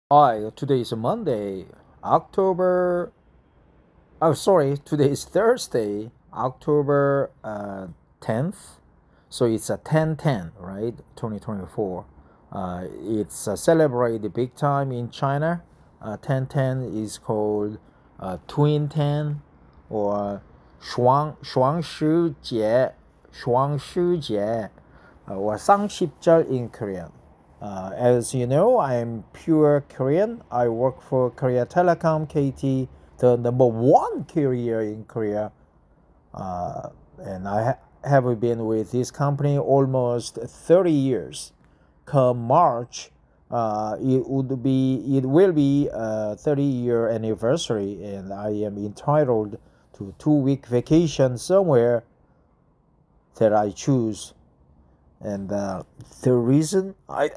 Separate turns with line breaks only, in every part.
Hi, today is Monday, October. Oh, sorry, today is Thursday, October 10th. So it's a 10/10, right? 2024. It's celebrate the big time in China. 10/10 is called Twin Ten or 双十节, or 双十节 in Korean. As you know, I am pure Korean. I work for Korea Telecom KT, the number one carrier in Korea, and have been with this company almost 30 years. Come March, it will be a 30-year anniversary, and I am entitled to 2 week vacation somewhere that I choose. And the reason I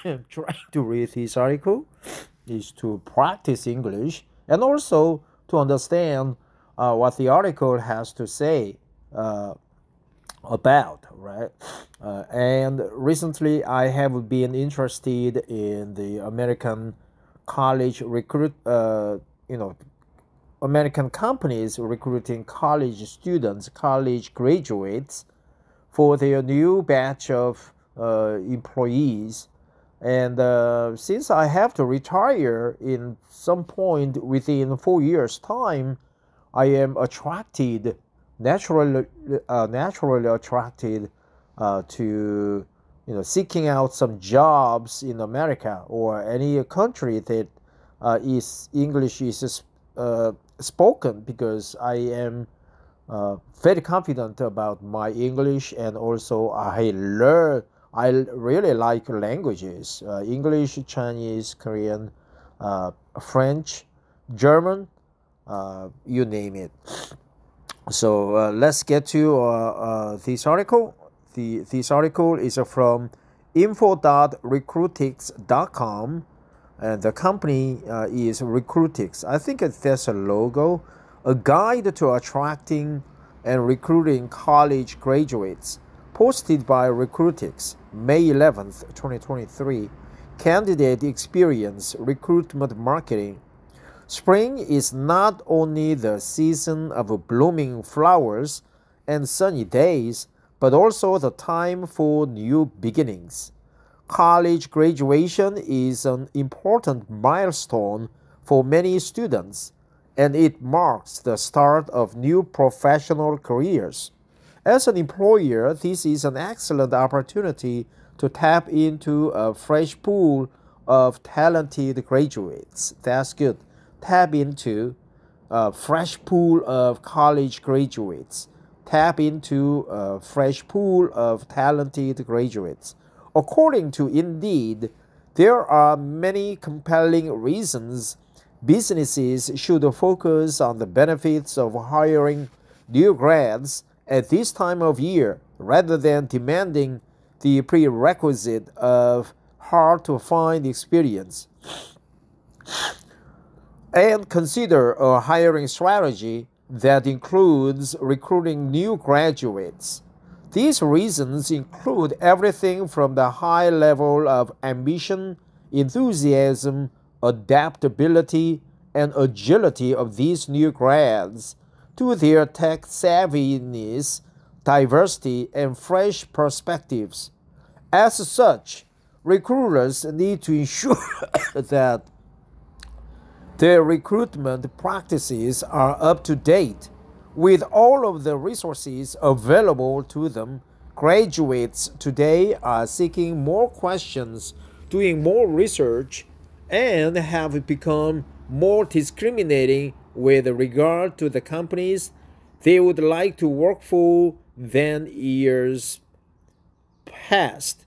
am trying to read this article is to practice English and also to understand what the article has to say uh, about, right? And recently, I have been interested in the American college recruit, you know, American companies recruiting college students, college graduates for their new batch of employees. And since I have to retire in some point within 4 years' time, I am naturally attracted to seeking out some jobs in America or any country that is English is spoken, because I am very confident about my English, and also I really like languages: English, Chinese, Korean, French, German, you name it. So let's get to this article. This article is from info.recruitix.com, and the company is Recruitix. I think that's a logo. A guide to attracting and recruiting college graduates, posted by Recruitix, May 11th, 2023. Candidate experience, recruitment marketing. Spring is not only the season of blooming flowers and sunny days, but also the time for new beginnings. College graduation is an important milestone for many students, and it marks the start of new professional careers. As an employer, this is an excellent opportunity to tap into a fresh pool of talented graduates. That's good. Tap into a fresh pool of college graduates. Tap into a fresh pool of talented graduates. According to Indeed, there are many compelling reasons businesses should focus on the benefits of hiring new grads at this time of year rather than demanding the prerequisite of hard to find experience, and consider a hiring strategy that includes recruiting new graduates. These reasons include everything from the high level of ambition, enthusiasm, adaptability, and agility of these new grads to their tech savviness, diversity, and fresh perspectives. As such, recruiters need to ensure that their recruitment practices are up to date. With all of the resources available to them, graduates today are seeking more questions, doing more research, and have become more discriminating with regard to the companies they would like to work for than years past.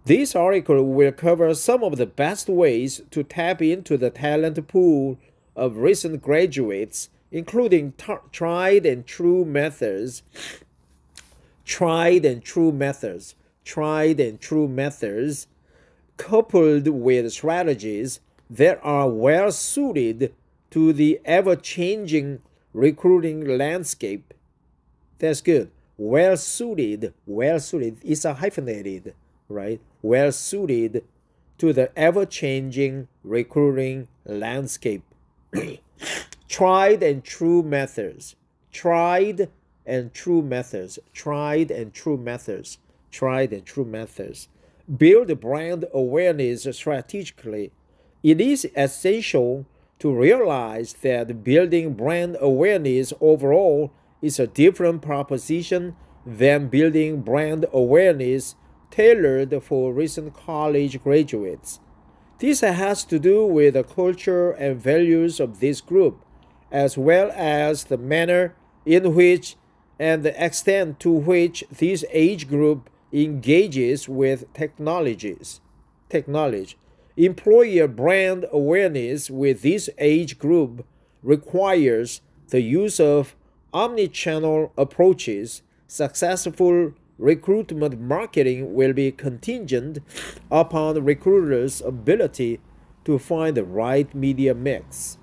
This article will cover some of the best ways to tap into the talent pool of recent graduates, including tried and true methods, tried and true methods, tried and true methods, coupled with strategies that are well suited to the ever changing recruiting landscape. That's good. Well suited is a hyphenated, right? Well suited to the ever-changing recruiting landscape. Tried and true methods. Tried and true methods. Tried and true methods. Tried and true methods. Build brand awareness strategically. It is essential to realize that building brand awareness overall is a different proposition than building brand awareness tailored for recent college graduates. This has to do with the culture and values of this group, as well as the manner in which and the extent to which this age group engages with technology. Employer brand awareness with this age group requires the use of omnichannel approaches. Successful recruitment marketing will be contingent upon recruiters' ability to find the right media mix.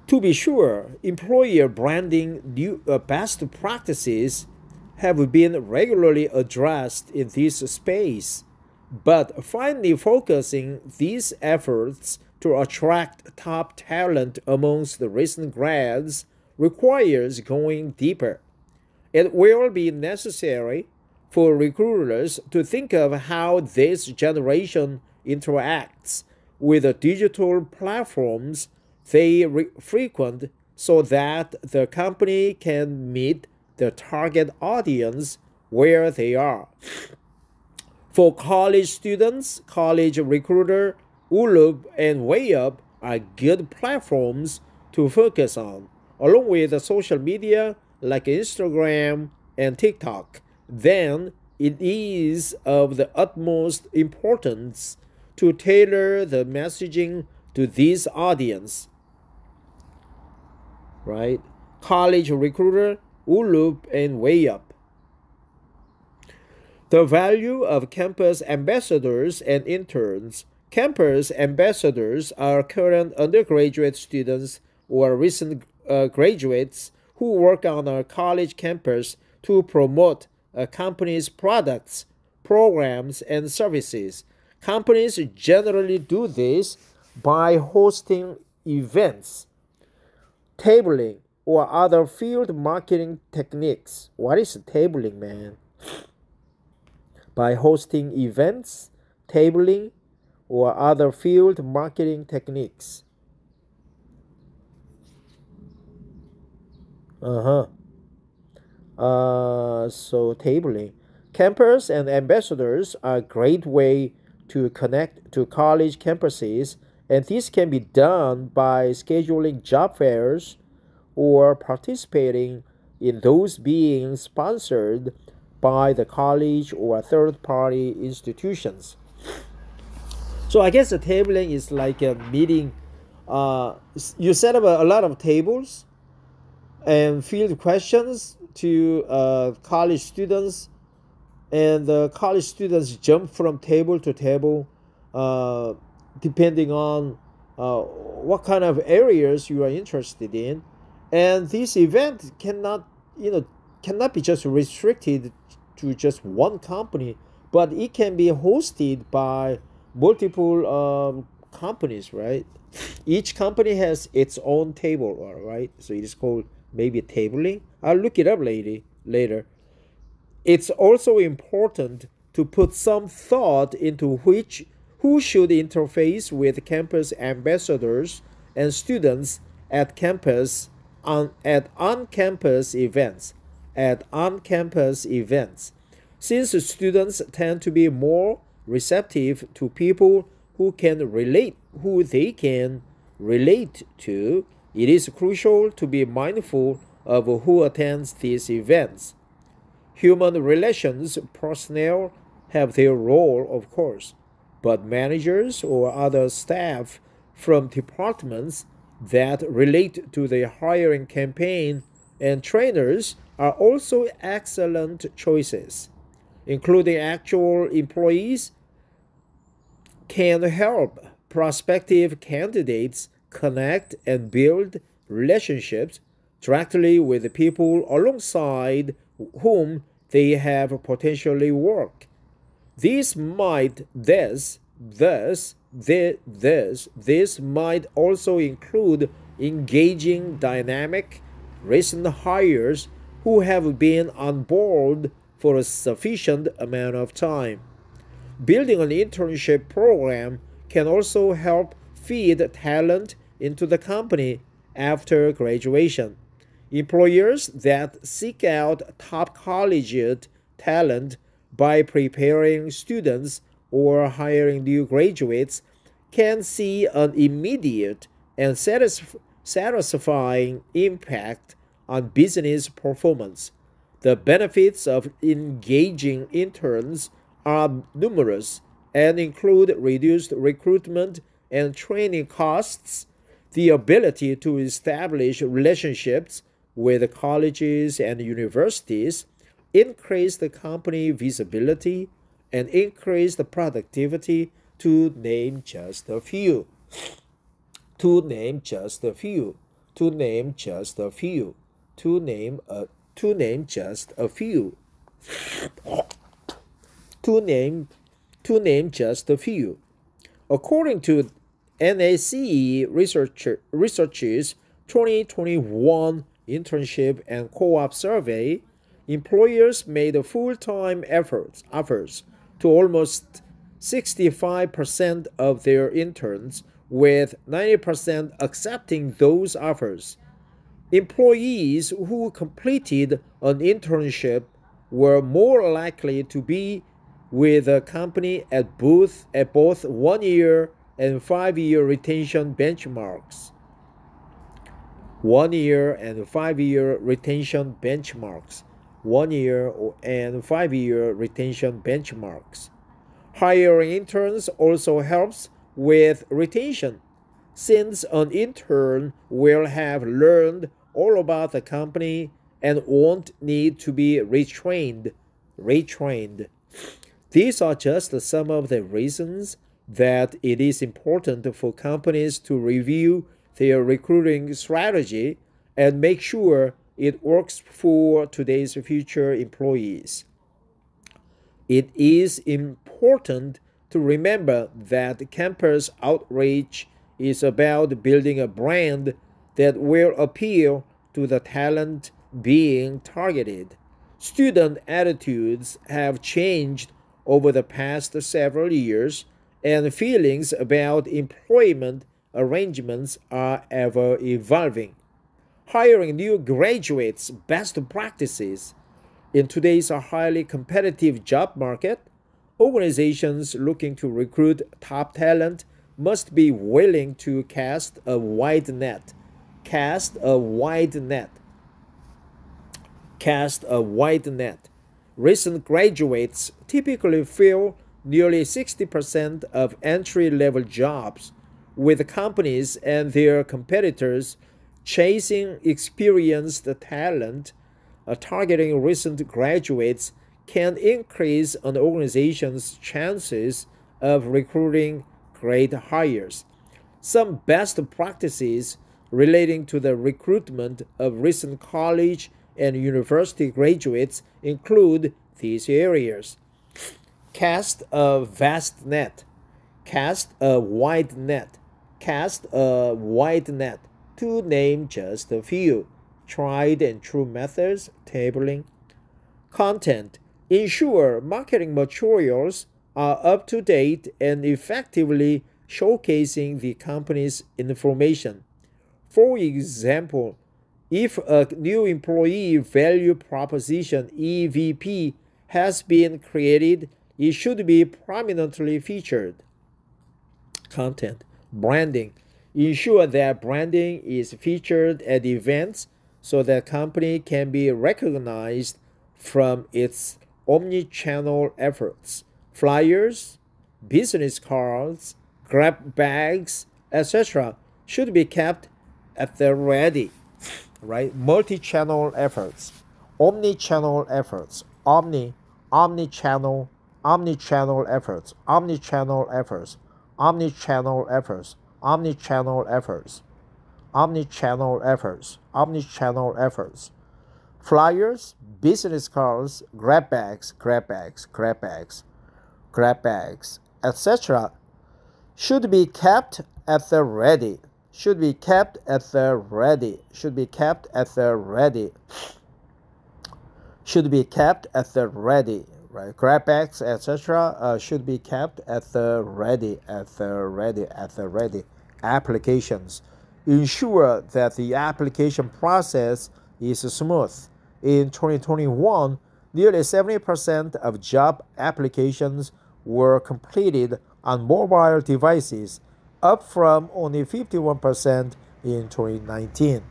To be sure, employer branding best practices have been regularly addressed in this space, but finally focusing these efforts to attract top talent amongst the recent grads requires going deeper. It will be necessary for recruiters to think of how this generation interacts with the digital platforms they frequent so that the company can meet the target audience where they are. For college students, College Recruiter, Ulub, and WayUp are good platforms to focus on, along with social media like Instagram and TikTok. Then it is of the utmost importance to tailor the messaging to this audience. Right? College Recruiter, Ulub, and WayUp. The value of campus ambassadors and interns. Campus ambassadors are current undergraduate students or recent graduates who work on a college campus to promote a company's products, programs, and services. Companies generally do this by hosting events, tabling, or other field marketing techniques. What is tabling, man? By hosting events, tabling, or other field marketing techniques. So tabling. Campers and ambassadors are a great way to connect to college campuses, and this can be done by scheduling job fairs or participating in those being sponsored by the college or third-party institutions. So I guess the tabling is like a meeting. You set up a lot of tables and field questions to college students, and the college students jump from table to table depending on what kind of areas you are interested in. And this event cannot be just restricted to just one company, but it can be hosted by multiple companies, right? Each company has its own table, all right? So it is called maybe tabling. I'll look it up later. It's also important to put some thought into who should interface with campus ambassadors and students at campus at on-campus events. Since students tend to be more receptive to people who they can relate to, it is crucial to be mindful of who attends these events. Human relations personnel have their role, of course, but managers or other staff from departments that relate to the hiring campaign and trainers are also excellent choices. Including actual employees can help prospective candidates connect and build relationships directly with the people alongside whom they have potentially worked. This might also include engaging dynamic recent hires who have been on board for a sufficient amount of time. Building an internship program can also help feed talent into the company after graduation. Employers that seek out top collegiate talent by preparing students or hiring new graduates can see an immediate and satisfying impact on business performance. The benefits of engaging interns are numerous and include reduced recruitment and training costs, the ability to establish relationships with colleges and universities, increase the company visibility, and increase the productivity, to name just a few. To name just a few. To name just a few. To name just a few. To name just a few. According to NACE Research's 2021 Internship and Co-op Survey, employers made full-time offers to almost 65% of their interns, with 90% accepting those offers. Employees who completed an internship were more likely to be with a company at both 1-year and 5-year retention benchmarks. 1-year and 5-year retention benchmarks. 1-year and 5-year retention benchmarks. Hiring interns also helps with retention, since an intern will have learned all about the company and won't need to be retrained. These are just some of the reasons that it is important for companies to review their recruiting strategy and make sure it works for today's future employees. It is important to remember that campus outreach is about building a brand that will appeal to the talent being targeted. Student attitudes have changed over the past several years, and feelings about employment arrangements are ever evolving. Hiring new graduates' best practices. In today's highly competitive job market, organizations looking to recruit top talent must be willing to cast a wide net. Cast a wide net. Cast a wide net. Recent graduates typically fill nearly 60% of entry-level jobs, with companies and their competitors chasing experienced talent. Targeting recent graduates can increase an organization's chances of recruiting great hires. Some best practices relating to the recruitment of recent college and university graduates include these areas. Cast a vast net. Cast a wide net. Cast a wide net, to name just a few. Tried and true methods, tabling. Content. Ensure marketing materials are up to date and effectively showcasing the company's information. For example, if a new employee value proposition (EVP) has been created, it should be prominently featured. Content. Branding. Ensure that branding is featured at events so that company can be recognized from its omni-channel efforts. Flyers, business cards, grab bags, etc. should be kept at the ready. Right? Multi-channel efforts, omni-channel efforts, omni-channel efforts, omni-channel efforts, omni-channel efforts, omni-channel efforts, omni-channel efforts, omni-channel efforts. Flyers, business cards, grab bags, grab bags, etc. should be kept at the ready. Should be kept at the ready. Should be kept at the ready. Should be kept at the ready. Right? Grab bags, etc. Should be kept at the ready. At the ready. At the ready. Applications. Ensure that the application process is smooth. In 2021, nearly 70% of job applications were completed on mobile devices, up from only 51% in 2019.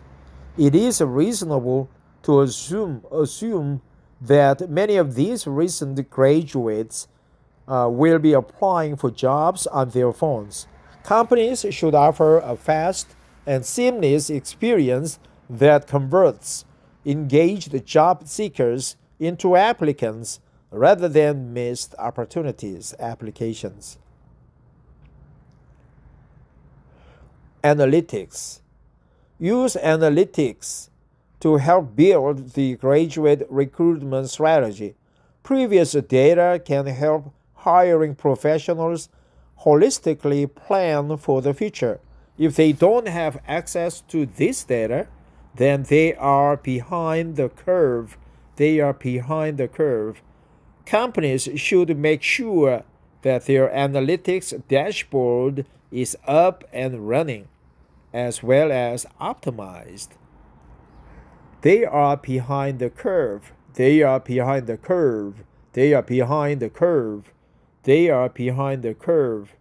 It is reasonable to assume that many of these recent graduates will be applying for jobs on their phones. Companies should offer a fast and seamless experience that converts engaged job seekers into applicants rather than missed opportunities. Applications. Analytics. Use analytics to help build the graduate recruitment strategy. Previous data can help hiring professionals holistically plan for the future. If they don't have access to this data, then they are behind the curve. They are behind the curve. Companies should make sure that their analytics dashboard is up and running, as well as optimized. They are behind the curve. They are behind the curve. They are behind the curve. They are behind the curve.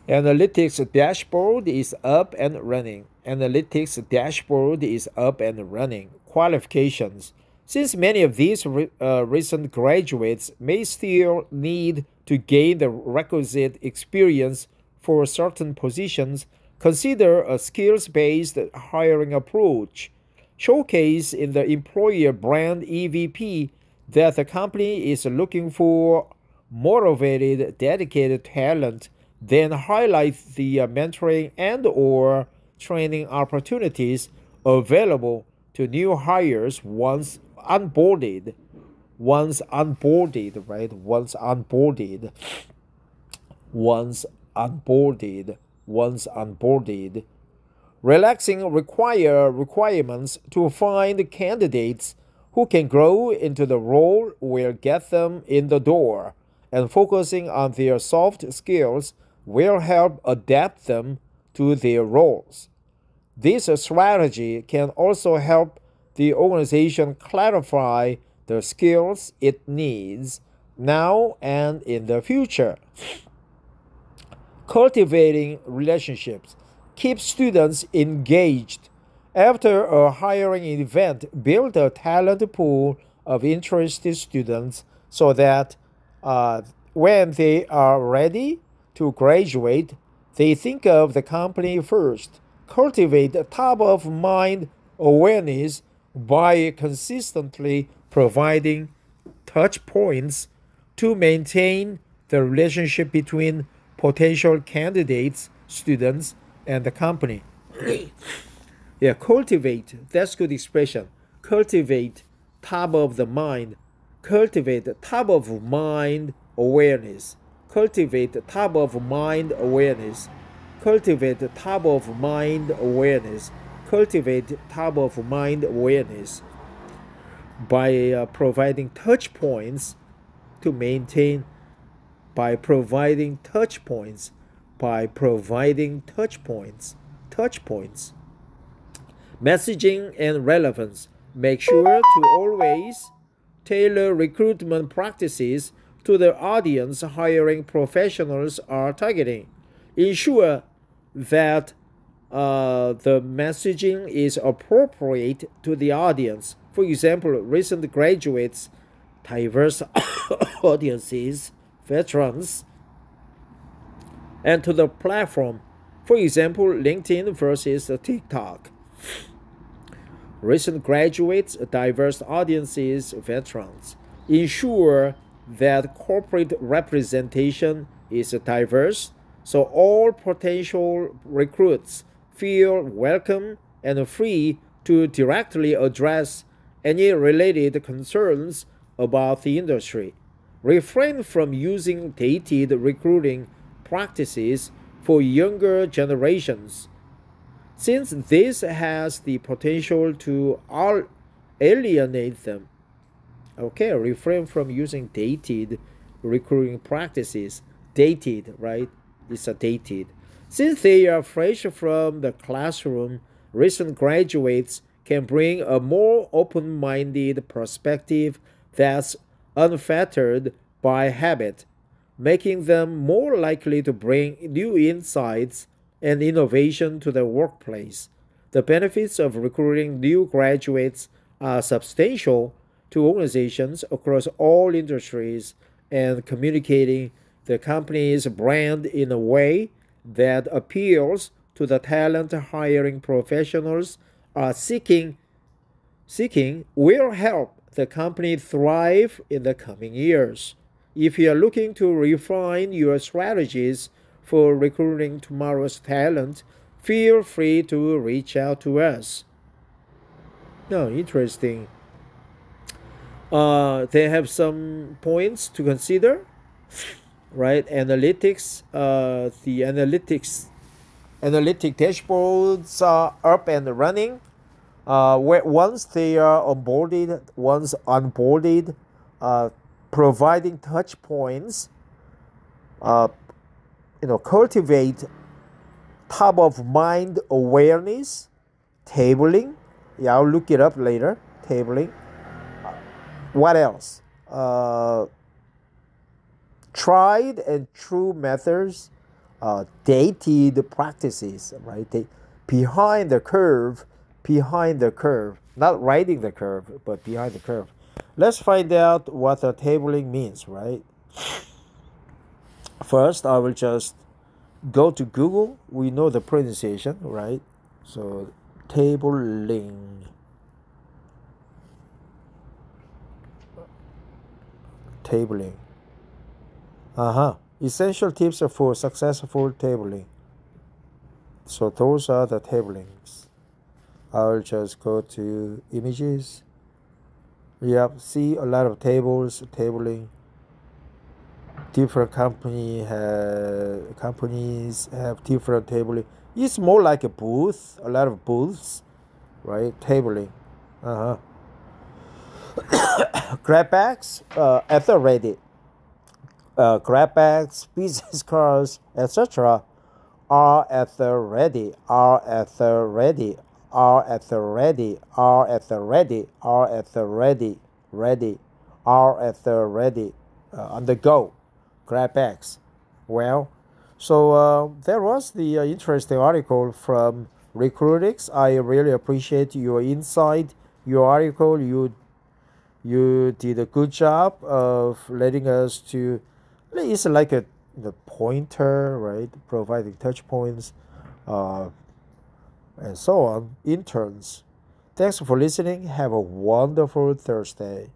Analytics dashboard is up and running. Analytics dashboard is up and running. Qualifications. Since many of these recent graduates may still need to gain the requisite experience for certain positions, consider a skills-based hiring approach. Showcase in the employer brand EVP that the company is looking for motivated, dedicated talent. Then highlight the mentoring and/or training opportunities available to new hires once onboarded. Once onboarded, right? Once onboarded. Once onboarded. Once onboarded. Relaxing requirements to find candidates who can grow into the role will get them in the door, and focusing on their soft skills will help adapt them to their roles. This strategy can also help the organization clarify the skills it needs now and in the future. Cultivating relationships. Keep students engaged. After a hiring event, build a talent pool of interested students so that when they are ready to graduate, they think of the company first. Cultivate top-of-mind awareness by consistently providing touch points to maintain the relationship between potential candidates, students, and the company. Yeah, cultivate, that's good expression. Cultivate top of the mind. Cultivate top of mind awareness. Cultivate top of mind awareness. Cultivate top of mind awareness. Cultivate top of mind awareness by providing touch points to maintain, by providing touch points, by providing touch points. Messaging and relevance. Make sure to always tailor recruitment practices to the audience hiring professionals are targeting. Ensure that the messaging is appropriate to the audience. For example, recent graduates, diverse audiences, veterans, and to the platform. For example, LinkedIn versus TikTok. Recent graduates, diverse audiences, veterans. Ensure that corporate representation is diverse so all potential recruits feel welcome and free to directly address any related concerns about the industry. Refrain from using dated recruiting practices for younger generations, since this has the potential to alienate them. Okay, refrain from using dated recruiting practices. Dated, right? It's a dated. Since they are fresh from the classroom, recent graduates can bring a more open minded perspective that's unfettered by habit, making them more likely to bring new insights and innovation to the workplace. The benefits of recruiting new graduates are substantial to organizations across all industries, and communicating the company's brand in a way that appeals to the talent hiring professionals are seeking will help the company thrive in the coming years. If you are looking to refine your strategies for recruiting tomorrow's talent, feel free to reach out to us. No, interesting. They have some points to consider, right? Analytics, the analytic dashboards are up and running. Once they are onboarded, providing touch points, cultivate top of mind awareness, tabling. Yeah, I'll look it up later. Tabling. What else? Tried and true methods, dated practices, right? Behind the curve, not riding the curve, but behind the curve. Let's find out what the tabling means, right? First, I will just go to Google. We know the pronunciation, right? So, tabling. Essential tips for successful tabling. So those are the tablings. I'll just go to images. Yep, see a lot of tabling. Different companies have different tabling. It's more like a booth, a lot of booths, right? Tabling. Grab bags at the ready. Grab bags, business cards, etc. are at the ready, are at the ready, are at the ready, are at the ready, are at the ready, are at the ready, on the go. Grab bags. Well, so there was the interesting article from Recruitics. I really appreciate your insight, your article. You did a good job of letting us to. It's like the pointer, right? Providing touch points, and so on. Interns. Thanks for listening. Have a wonderful Thursday.